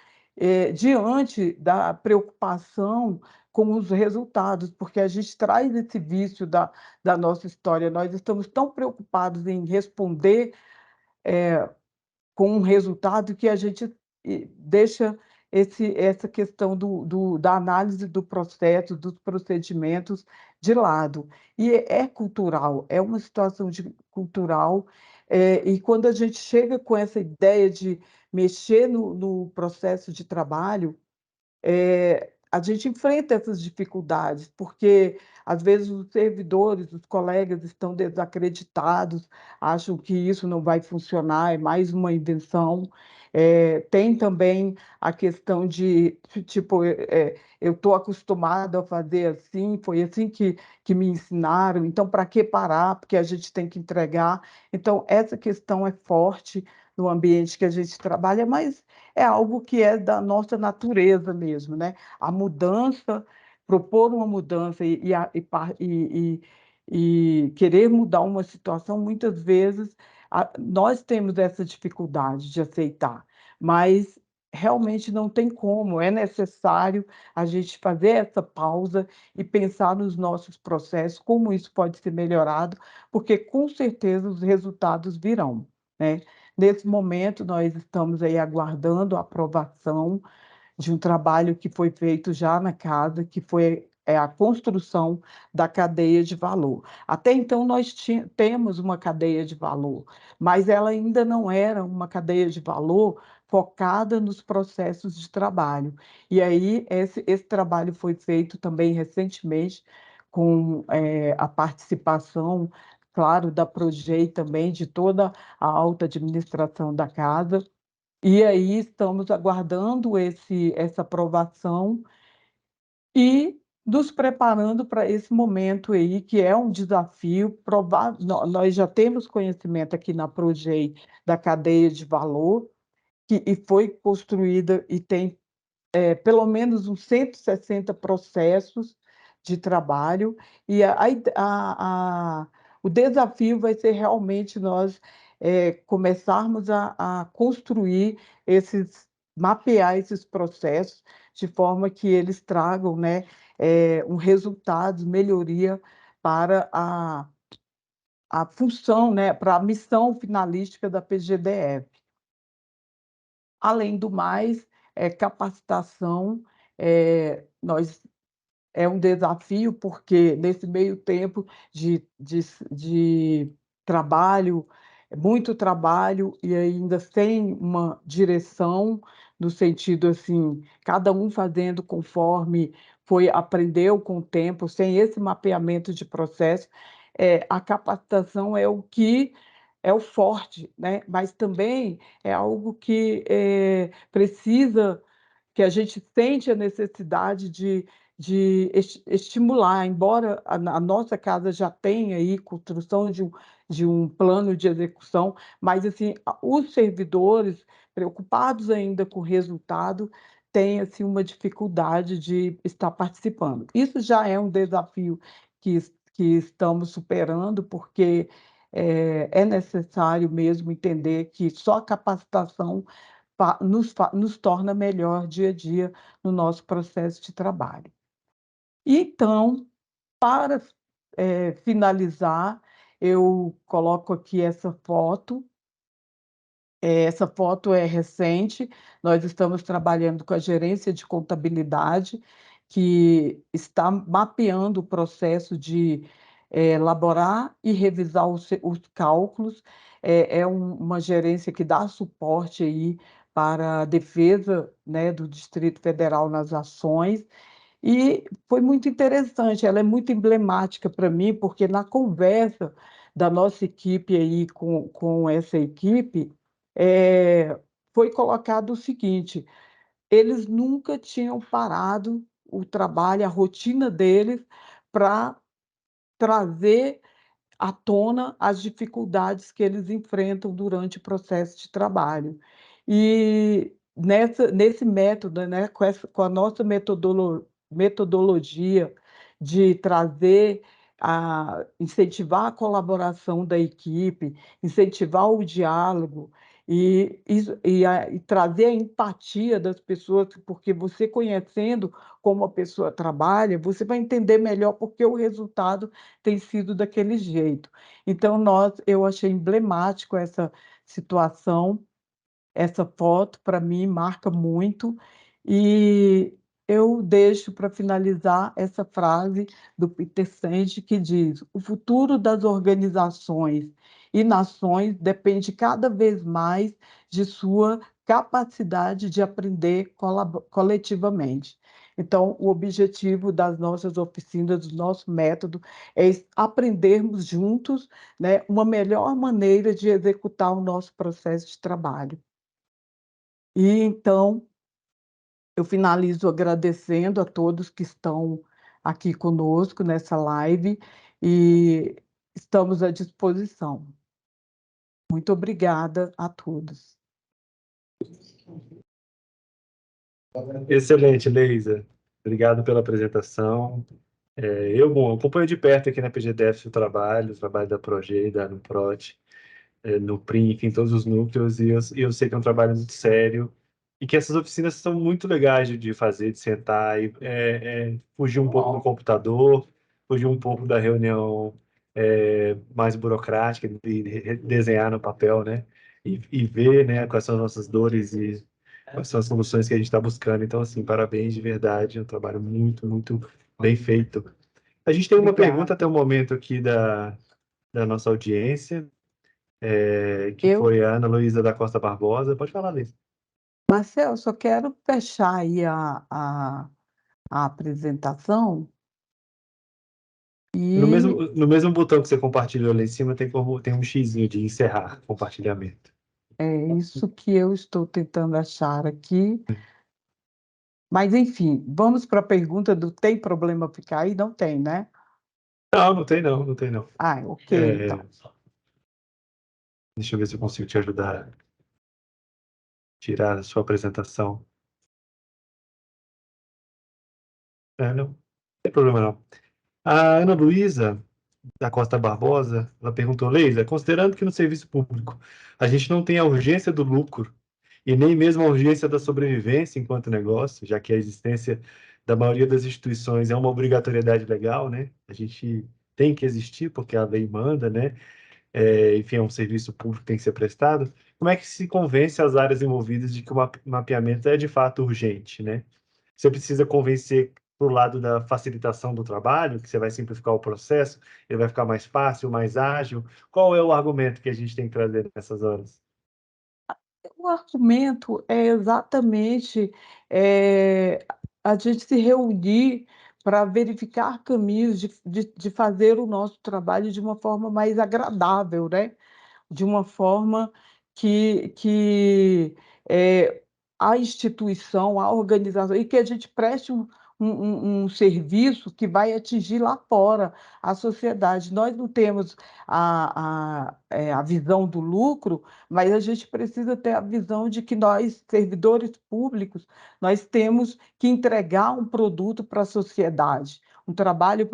diante da preocupação com os resultados, porque a gente traz esse vício da nossa história. Nós estamos tão preocupados em responder com um resultado que a gente deixa essa questão da análise do processo, dos procedimentos de lado. E é cultural, é uma situação cultural, e quando a gente chega com essa ideia de mexer no processo de trabalho, a gente enfrenta essas dificuldades, porque às vezes os servidores, os colegas estão desacreditados, acham que isso não vai funcionar, é mais uma invenção. Tem também a questão de, tipo, eu estou acostumado a fazer assim, foi assim que me ensinaram, então para que parar? Porque a gente tem que entregar. Então, essa questão é forte no ambiente que a gente trabalha, mas é algo que é da nossa natureza mesmo, né? A mudança, propor uma mudança e querer mudar uma situação, muitas vezes nós temos essa dificuldade de aceitar, mas realmente não tem como, é necessário a gente fazer essa pausa e pensar nos nossos processos, como isso pode ser melhorado, porque com certeza os resultados virão, né? Nesse momento, nós estamos aí aguardando a aprovação de um trabalho que foi feito já na casa, que foi a construção da cadeia de valor. Até então, nós temos uma cadeia de valor, mas ela ainda não era uma cadeia de valor focada nos processos de trabalho. E aí, esse trabalho foi feito também recentemente, com a participação, claro, da Progei também, de toda a alta administração da casa, e aí estamos aguardando essa aprovação e nos preparando para esse momento aí, que é um desafio. Nós já temos conhecimento aqui na Progei da cadeia de valor, e foi construída e tem pelo menos uns 160 processos de trabalho, e o desafio vai ser realmente nós começarmos a construir mapear esses processos, de forma que eles tragam, né, um resultado, melhoria para a função, né, para a missão finalística da PGDF. Além do mais, capacitação, nós é um desafio, porque nesse meio tempo de trabalho, muito trabalho, e ainda sem uma direção, no sentido assim, cada um fazendo conforme aprendeu com o tempo, sem esse mapeamento de processo, a capacitação é o que é o forte, né? Mas também é algo que precisa, que a gente sente a necessidade de estimular, embora a nossa casa já tenha aí construção de um plano de execução, mas assim, os servidores, preocupados ainda com o resultado, têm assim, uma dificuldade de estar participando. Isso já é um desafio que, que estamos superando, porque é necessário mesmo entender que só a capacitação nos torna melhor dia a dia no nosso processo de trabalho. Então, para finalizar, eu coloco aqui essa foto. Essa foto é recente, nós estamos trabalhando com a gerência de contabilidade, que está mapeando o processo de elaborar e revisar os cálculos. Uma gerência que dá suporte aí para a defesa, né, do Distrito Federal nas ações, e foi muito interessante, ela é muito emblemática para mim, porque na conversa da nossa equipe aí com essa equipe, é, foi colocado o seguinte: eles nunca tinham parado o trabalho, a rotina deles, para trazer à tona as dificuldades que eles enfrentam durante o processo de trabalho. E nesse método, né, com a nossa metodologia de trazer, incentivar a colaboração da equipe, incentivar o diálogo e trazer a empatia das pessoas, porque você conhecendo como a pessoa trabalha, você vai entender melhor porque o resultado tem sido daquele jeito. Então, eu achei emblemático essa situação, essa foto, para mim, marca muito, e eu deixo para finalizar essa frase do Peter Senge, que diz: o futuro das organizações e nações depende cada vez mais de sua capacidade de aprender coletivamente. Então, o objetivo das nossas oficinas, do nosso método, é aprendermos juntos, né, uma melhor maneira de executar o nosso processo de trabalho. E então, eu finalizo agradecendo a todos que estão aqui conosco nessa live e estamos à disposição. Muito obrigada a todos. Excelente, Leisa. Obrigado pela apresentação. Bom, acompanho de perto aqui na PGDF o trabalho da Proge, da Nuprot, no PRIM, enfim, todos os núcleos, e eu sei que é um trabalho muito sério e que essas oficinas são muito legais de fazer, de sentar e fugir um pouco do computador, fugir um pouco da reunião mais burocrática, de desenhar no papel, né? E ver, né, quais são as nossas dores e quais são as soluções que a gente está buscando. Então, assim, parabéns de verdade, é um trabalho muito, muito bem feito. A gente tem uma pergunta até Obrigada. o momento aqui da nossa audiência, que Eu, foi a Ana Luísa da Costa Barbosa. Pode falar, Luísa. Marcel, só quero fechar aí a apresentação No mesmo, e no mesmo botão que você compartilhou lá em cima, tem um xizinho de encerrar compartilhamento. é isso que eu estou tentando achar aqui. Mas, enfim, vamos para a pergunta do tem problema ficar aí? Não tem, né? Não, não tem não, não tem não. Ah, ok, É, então. deixa eu ver se eu consigo te ajudar a tirar a sua apresentação. Não tem problema não. A Ana Luísa da Costa Barbosa, ela perguntou, Leisa, considerando que no serviço público a gente não tem a urgência do lucro e nem mesmo a urgência da sobrevivência enquanto negócio, já que a existência da maioria das instituições é uma obrigatoriedade legal, né? A gente tem que existir porque a lei manda, né? Enfim, é um serviço público que tem que ser prestado. Como é que se convence as áreas envolvidas de que o mapeamento é de fato urgente, né? Você precisa convencer para o lado da facilitação do trabalho, que você vai simplificar o processo, ele vai ficar mais fácil, mais ágil. Qual é o argumento que a gente tem que trazer nessas horas? O argumento é exatamente é, a gente se reunir para verificar caminhos de fazer o nosso trabalho de uma forma mais agradável, né? De uma forma que a instituição, a organização, e que a gente preste um serviço que vai atingir lá fora a sociedade. Nós não temos a visão do lucro, mas a gente precisa ter a visão de que nós, servidores públicos, nós temos que entregar um produto para a sociedade, um trabalho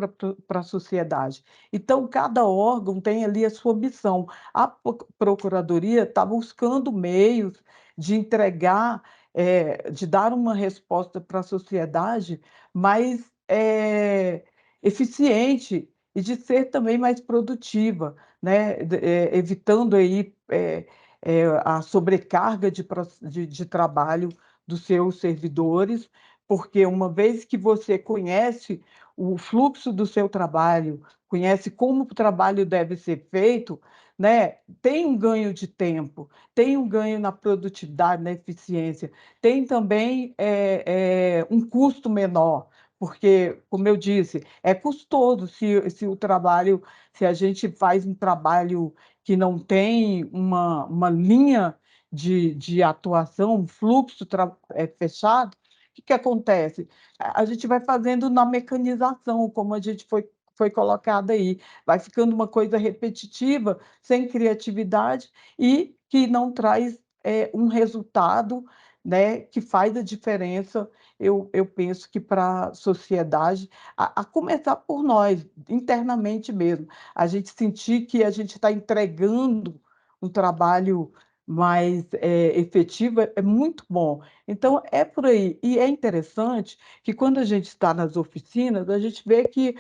para a sociedade. Então, cada órgão tem ali a sua missão. A Procuradoria está buscando meios de entregar, de dar uma resposta para a sociedade mais eficiente e de ser também mais produtiva, né? Evitando aí a sobrecarga de trabalho dos seus servidores, porque uma vez que você conhece o fluxo do seu trabalho, conhece como o trabalho deve ser feito, né? Tem um ganho de tempo, tem um ganho na produtividade, na eficiência, tem também um custo menor, porque, como eu disse, é custoso se o trabalho, se a gente faz um trabalho que não tem uma linha de atuação, um fluxo fechado, o que acontece? A gente vai fazendo na mecanização, como a gente foi colocado aí, vai ficando uma coisa repetitiva, sem criatividade e que não traz um resultado, né, que faz a diferença, eu penso que para a sociedade, a começar por nós, internamente mesmo, a gente sentir que a gente está entregando um trabalho mais efetivo é muito bom. Então, é por aí. E é interessante que quando a gente está nas oficinas, a gente vê que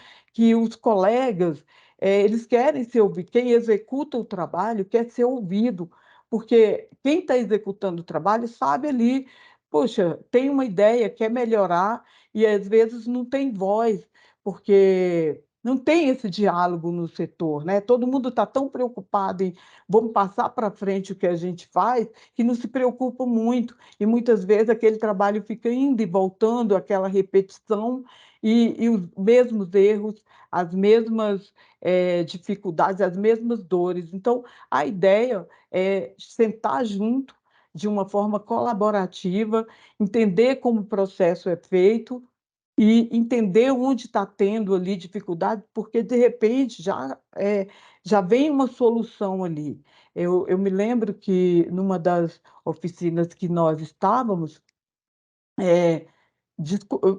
os colegas, eles querem ser ouvidos. Quem executa o trabalho quer ser ouvido, porque quem está executando o trabalho sabe ali, poxa, tem uma ideia, quer melhorar, e às vezes não tem voz, porque não tem esse diálogo no setor, né? Todo mundo está tão preocupado em vamos passar para frente o que a gente faz, que não se preocupa muito. E muitas vezes aquele trabalho fica indo e voltando, aquela repetição e os mesmos erros, as mesmas dificuldades, as mesmas dores. Então, a ideia é sentar junto de uma forma colaborativa, entender como o processo é feito e entender onde está tendo ali dificuldade, porque de repente já vem uma solução ali. Eu me lembro que numa das oficinas que nós estávamos, é,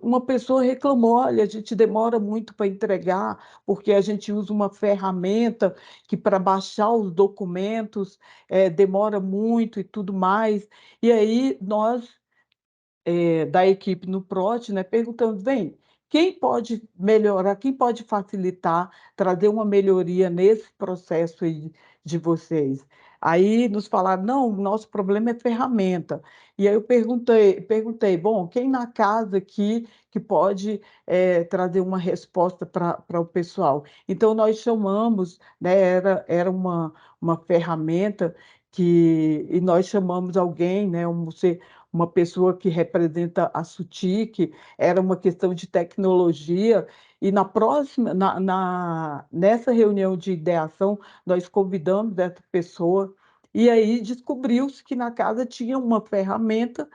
uma pessoa reclamou: olha, a gente demora muito para entregar, porque a gente usa uma ferramenta que para baixar os documentos demora muito e tudo mais. E aí nós da equipe no PROT, né, perguntando, bem, quem pode melhorar, quem pode facilitar, trazer uma melhoria nesse processo aí de vocês? Aí nos falaram, não, o nosso problema é ferramenta. E aí eu perguntei, bom, quem na casa aqui que pode trazer uma resposta para o pessoal? Então nós chamamos, né, era uma ferramenta e nós chamamos alguém, né, uma pessoa que representa a SUTIC, era uma questão de tecnologia, e na próxima, nessa reunião de ideação, nós convidamos essa pessoa, e aí descobriu-se que na casa tinha uma ferramenta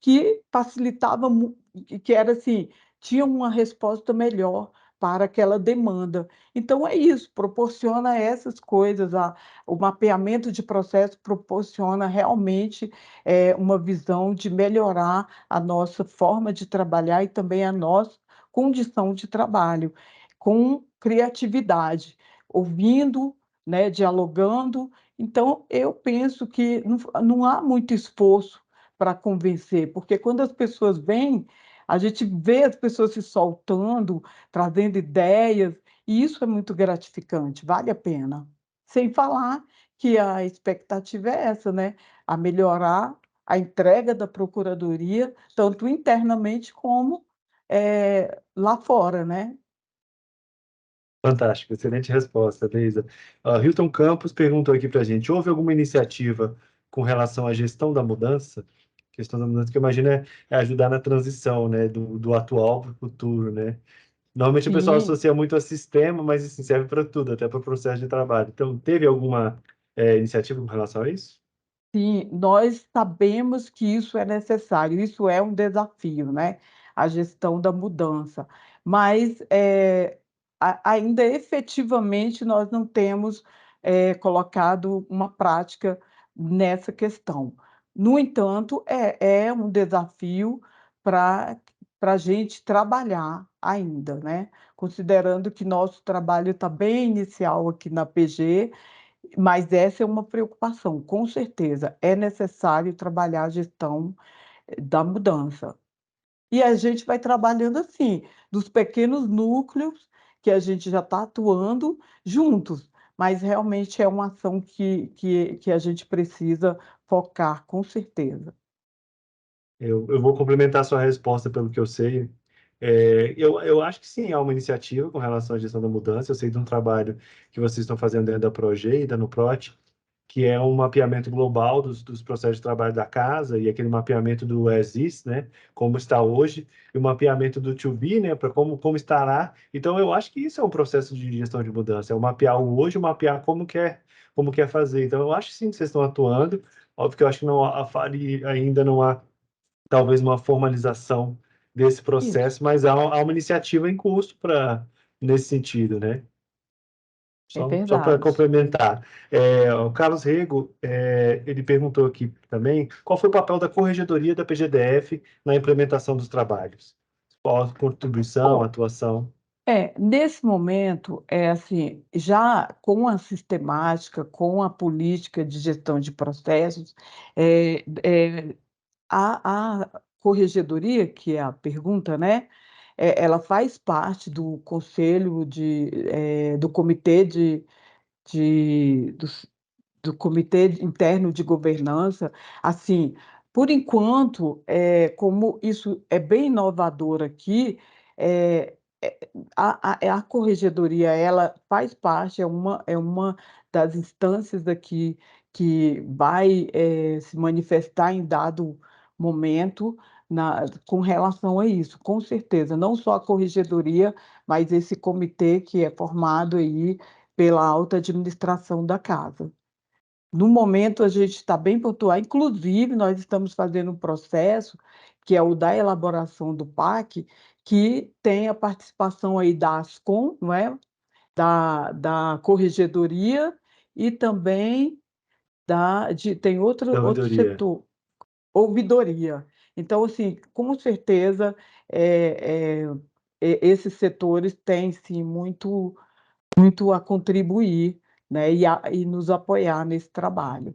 que facilitava, que era assim, tinha uma resposta melhor para aquela demanda. Então, é isso, proporciona essas coisas, o mapeamento de processo proporciona realmente uma visão de melhorar a nossa forma de trabalhar e também a nossa condição de trabalho, com criatividade, ouvindo, né, dialogando. Então, eu penso que não há muito esforço para convencer, porque quando as pessoas vêm, a gente vê as pessoas se soltando, trazendo ideias, e isso é muito gratificante, vale a pena. Sem falar que a expectativa é essa, né? A melhorar a entrega da procuradoria, tanto internamente como lá fora, né? Fantástico, excelente resposta, Leisa. Hilton Campos perguntou aqui para a gente: houve alguma iniciativa com relação à gestão da mudança? Questão da mudança que eu imagino é ajudar na transição, né, do atual para o futuro, né? Normalmente o pessoal Sim, associa muito a sistema, mas isso serve para tudo, até para o processo de trabalho. Então, teve alguma iniciativa com relação a isso? sim, nós sabemos que isso é necessário, isso é um desafio, né? A gestão da mudança, mas ainda efetivamente nós não temos colocado uma prática nessa questão. No entanto, é um desafio para a gente trabalhar ainda, né? Considerando que nosso trabalho está bem inicial aqui na PG, mas essa é uma preocupação, com certeza. É necessário trabalhar a gestão da mudança. E a gente vai trabalhando assim, dos pequenos núcleos que a gente já está atuando juntos, mas realmente é uma ação que a gente precisa focar, com certeza. Eu vou complementar a sua resposta pelo que eu sei. Eu acho que sim, há uma iniciativa com relação à gestão da mudança. Eu sei de um trabalho que vocês estão fazendo dentro da Proge e da Nuprot, que é um mapeamento global dos processos de trabalho da casa e aquele mapeamento do as is, né, como está hoje, e o mapeamento do to be, né, para como estará. Então, eu acho que isso é um processo de gestão de mudança, é o mapear o hoje, o mapear como quer fazer. Então, eu acho sim que vocês estão atuando. Óbvio que eu acho que não, ainda não há talvez uma formalização desse Isso, processo, mas há uma iniciativa em curso nesse sentido, né? é Só para verdade. complementar, o Carlos Rego, ele perguntou aqui também qual foi o papel da Corregedoria da PGDF na implementação dos trabalhos? Qual a contribuição, Bom, atuação? nesse momento, assim, já com a sistemática, com a política de gestão de processos, é, é, a corregedoria, que é a pergunta, né? Ela faz parte do conselho do comitê de, do, do comitê interno de governança. Assim, por enquanto, como isso é bem inovador aqui, a corregedoria, ela faz parte, é uma das instâncias aqui que vai se manifestar em dado momento com relação a isso, com certeza, não só a corregedoria, mas esse comitê que é formado aí pela alta administração da casa. No momento, a gente está bem pontual, inclusive, nós estamos fazendo um processo, que é o da elaboração do PAC, que tem a participação aí da Ascom, não é? Da Corregedoria e também tem da outro ouvidoria. setor, ouvidoria. Então, assim, com certeza, é, é, esses setores têm, sim, muito a contribuir, né, e nos apoiar nesse trabalho.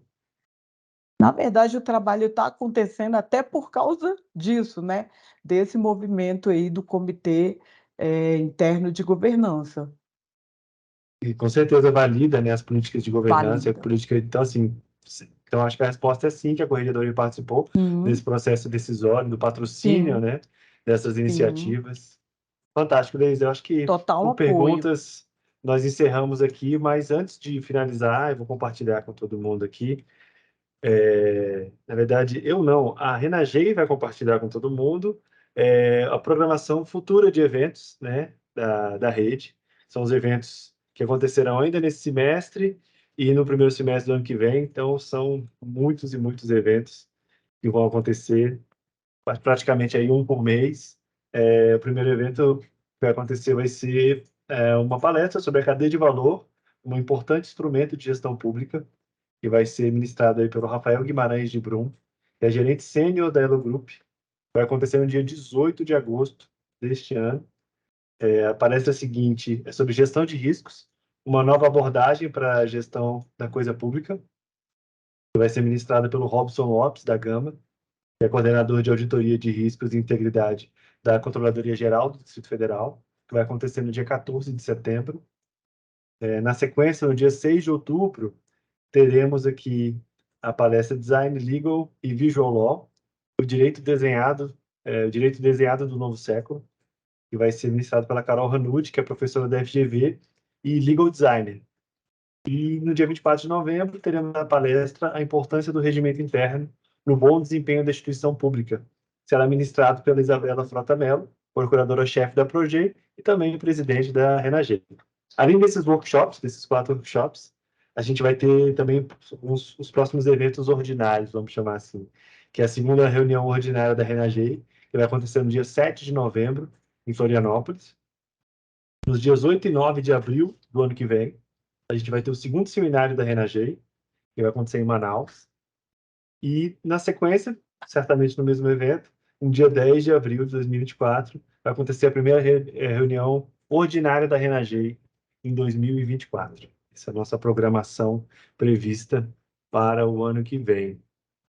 Na verdade, o trabalho está acontecendo até por causa disso, né? Desse movimento aí do comitê interno de governança. E com certeza valida, né, as políticas de governança, a Válida. política, então assim, então acho que a resposta é sim, que a Corregedoria participou desse Sim, processo decisório, do patrocínio, sim, né, dessas sim. iniciativas. Fantástico, Deise. Eu acho que Total por apoio. perguntas nós encerramos aqui, mas antes de finalizar, eu vou compartilhar com todo mundo aqui. Na verdade, eu não, a Renagei vai compartilhar com todo mundo a programação futura de eventos, né, da rede. São os eventos que acontecerão ainda nesse semestre e no primeiro semestre do ano que vem. Então, são muitos e muitos eventos que vão acontecer, praticamente aí um por mês. O primeiro evento que vai acontecer vai ser uma palestra sobre a cadeia de valor, um importante instrumento de gestão pública, que vai ser ministrado aí pelo Rafael Guimarães de Brum, que é gerente sênior da Elo Group. Vai acontecer no dia 18 de agosto deste ano. A palestra seguinte é sobre gestão de riscos, uma nova abordagem para a gestão da coisa pública, que vai ser ministrada pelo Robson Lopes, da Gama, que é coordenador de auditoria de riscos e integridade da Controladoria Geral do Distrito Federal, que vai acontecer no dia 14 de setembro. Na sequência, no dia 6 de outubro, teremos aqui a palestra Design, Legal e Visual Law, o direito desenhado do novo século, que vai ser ministrado pela Carol Ranucci, que é professora da FGV e legal designer. E no dia 24 de novembro, teremos na palestra a importância do regimento interno no bom desempenho da instituição pública. Será ministrado pela Isabela Frota Mello, procuradora-chefe da Projet e também presidente da Renagem. Além desses workshops, desses 4 workshops, a gente vai ter também os próximos eventos ordinários, vamos chamar assim, que é a segunda reunião ordinária da Renagem, que vai acontecer no dia 7 de novembro, em Florianópolis. Nos dias 8 e 9 de abril do ano que vem, a gente vai ter o segundo seminário da Renagem, que vai acontecer em Manaus. E, na sequência, certamente no mesmo evento, no dia 10 de abril de 2024, vai acontecer a primeira reunião ordinária da Renagem em 2024. Essa é a nossa programação prevista para o ano que vem.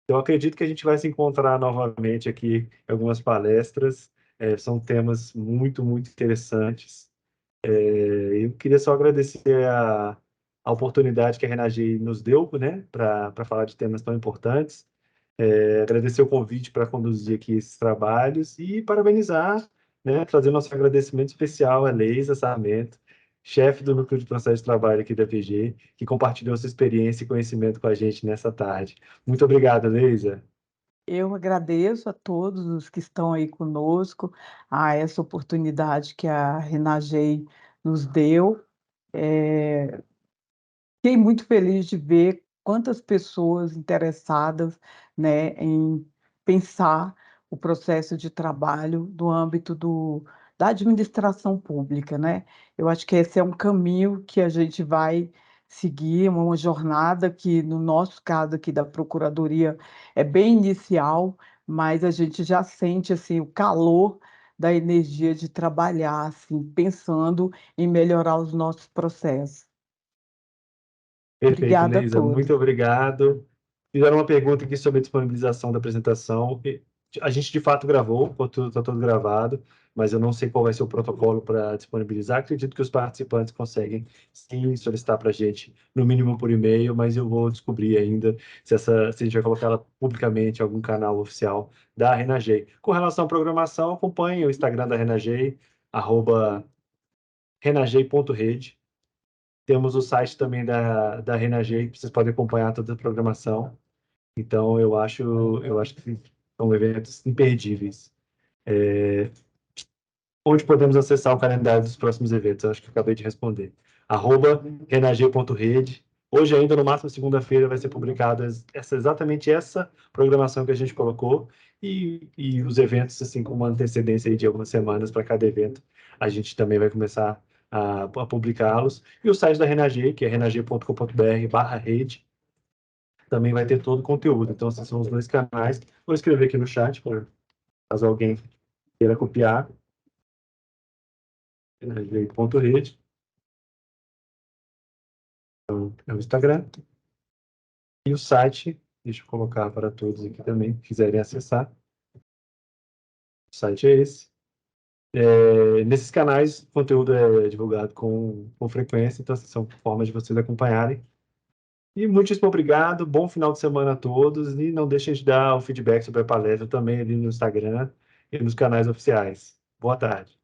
Eu acredito que a gente vai se encontrar novamente aqui em algumas palestras. São temas muito, muito interessantes. Eu queria só agradecer a oportunidade que a Renagem nos deu, né, para falar de temas tão importantes. Agradecer o convite para conduzir aqui esses trabalhos e parabenizar, né, trazer nosso agradecimento especial a Leisa Sarmento, chefe do Núcleo de Processo de Trabalho aqui da PG, que compartilhou sua experiência e conhecimento com a gente nessa tarde. Muito obrigado, Leisa. Eu agradeço a todos os que estão aí conosco, a essa oportunidade que a Renagem nos deu. É, Fiquei muito feliz de ver quantas pessoas interessadas, né, em pensar o processo de trabalho no âmbito da administração pública, né? Eu acho que esse é um caminho que a gente vai seguir, uma jornada que, no nosso caso aqui da Procuradoria, é bem inicial, mas a gente já sente assim o calor da energia de trabalhar, assim, pensando em melhorar os nossos processos. Perfeito, Obrigada a Leisa, todos. muito obrigado. Fizeram uma pergunta aqui sobre a disponibilização da apresentação. A gente, de fato, gravou, está todo gravado, mas eu não sei qual vai ser o protocolo para disponibilizar. Acredito que os participantes conseguem, sim, solicitar para a gente, no mínimo por e-mail, mas eu vou descobrir ainda se a gente vai colocar ela publicamente em algum canal oficial da Renagem. Com relação à programação, acompanhe o Instagram da Renagem, @renagei.rede. Temos o site também da Renagei, que vocês podem acompanhar toda a programação. Então, eu acho que são eventos imperdíveis. Onde podemos acessar o calendário dos próximos eventos? Eu acho que eu acabei de responder. @renagei.rede. Hoje, ainda no máximo segunda-feira, vai ser publicada exatamente essa programação que a gente colocou e os eventos, assim, com uma antecedência aí de algumas semanas para cada evento. A gente também vai começar a publicá-los. E o site da Renagei, que é renagei.com.br/rede, também vai ter todo o conteúdo. Então, esses são os dois canais. Vou escrever aqui no chat, caso alguém queira copiar. Renagei.rede. É o Instagram. E o site, deixa eu colocar para todos aqui também, que quiserem acessar. O site é esse. Nesses canais, o conteúdo é divulgado com frequência, então são formas de vocês acompanharem. E muitíssimo obrigado, bom final de semana a todos, e não deixem de dar o feedback sobre a palestra também ali no Instagram e nos canais oficiais. Boa tarde.